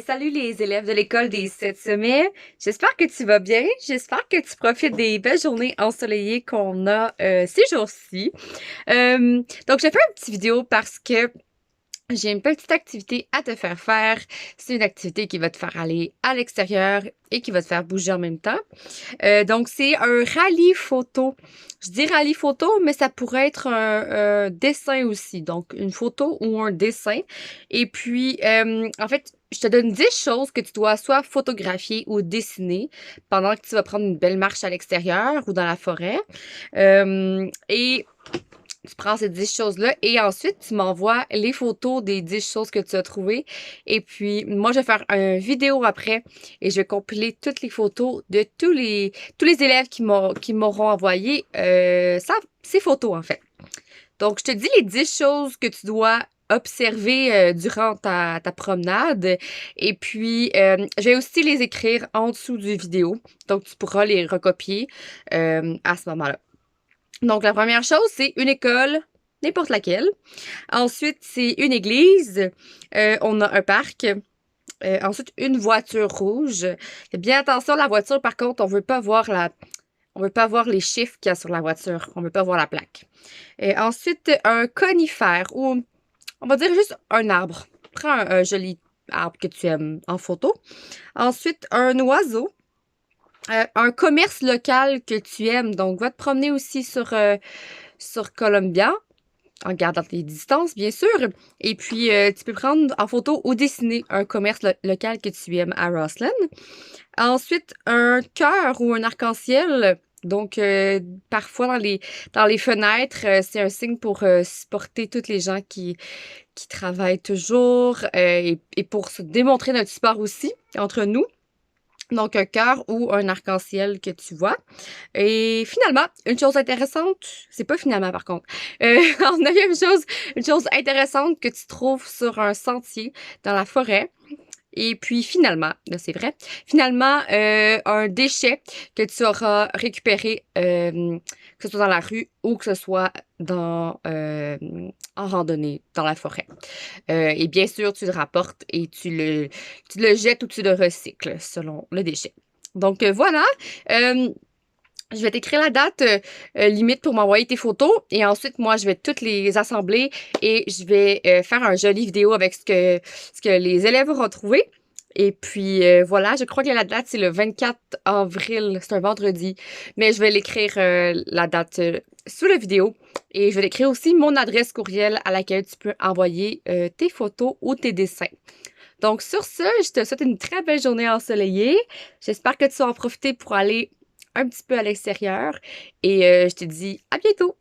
Salut les élèves de l'école des 7 sommets. J'espère que tu vas bien. J'espère que tu profites des belles journées ensoleillées qu'on a ces jours-ci. Donc, j'ai fait une petite vidéo parce que j'ai une petite activité à te faire faire. C'est une activité qui va te faire aller à l'extérieur et qui va te faire bouger en même temps. Donc, c'est un rallye photo. Je dis rallye photo, mais ça pourrait être un dessin aussi. Donc, une photo ou un dessin. Et puis, en fait, je te donne 10 choses que tu dois soit photographier ou dessiner pendant que tu vas prendre une belle marche à l'extérieur ou dans la forêt. Et tu prends ces 10 choses-là et ensuite, tu m'envoies les photos des 10 choses que tu as trouvées. Et puis, moi, je vais faire une vidéo après et je vais compiler toutes les photos de tous les élèves qui m'auront envoyé ces photos, en fait. Donc, je te dis les 10 choses que tu dois observer durant ta promenade. Et puis, je vais aussi les écrire en dessous du vidéo. Donc, tu pourras les recopier à ce moment-là. Donc, la première chose, c'est une école, n'importe laquelle. Ensuite, c'est une église. On a un parc. Ensuite, une voiture rouge. Fais bien attention, la voiture, par contre, on veut pas voir les chiffres qu'il y a sur la voiture. On veut pas voir la plaque. Et ensuite, un conifère ou on va dire juste un arbre. Prends un joli arbre que tu aimes en photo. Ensuite, un oiseau. Un commerce local que tu aimes. Donc, va te promener aussi sur Columbia, en gardant tes distances, bien sûr. Et puis, tu peux prendre en photo ou dessiner un commerce local que tu aimes à Rossland. Ensuite, un cœur ou un arc-en-ciel. Donc, parfois dans les fenêtres, c'est un signe pour supporter toutes les gens qui travaillent toujours et pour se démontrer notre support aussi entre nous. Donc, un cœur ou un arc-en-ciel que tu vois. Et finalement, une chose intéressante, c'est pas finalement par contre, on a une chose intéressante que tu trouves sur un sentier dans la forêt. Et puis finalement, là c'est vrai, finalement, un déchet que tu auras récupéré, que ce soit dans la rue ou que ce soit en randonnée dans la forêt. Et bien sûr, tu le rapportes et tu le jettes ou tu le recycles selon le déchet. Donc voilà. Euh, je vais t'écrire la date limite pour m'envoyer tes photos et ensuite, moi, je vais toutes les assembler et je vais faire un joli vidéo avec ce que les élèves auront trouvé. Et puis, voilà, je crois que la date, c'est le 24 avril. C'est un vendredi. Mais je vais l'écrire la date sous la vidéo. Et je vais l'écrire aussi mon adresse courriel à laquelle tu peux envoyer tes photos ou tes dessins. Donc, sur ce, je te souhaite une très belle journée ensoleillée. J'espère que tu vas en profiter pour aller un petit peu à l'extérieur. Et je te dis à bientôt!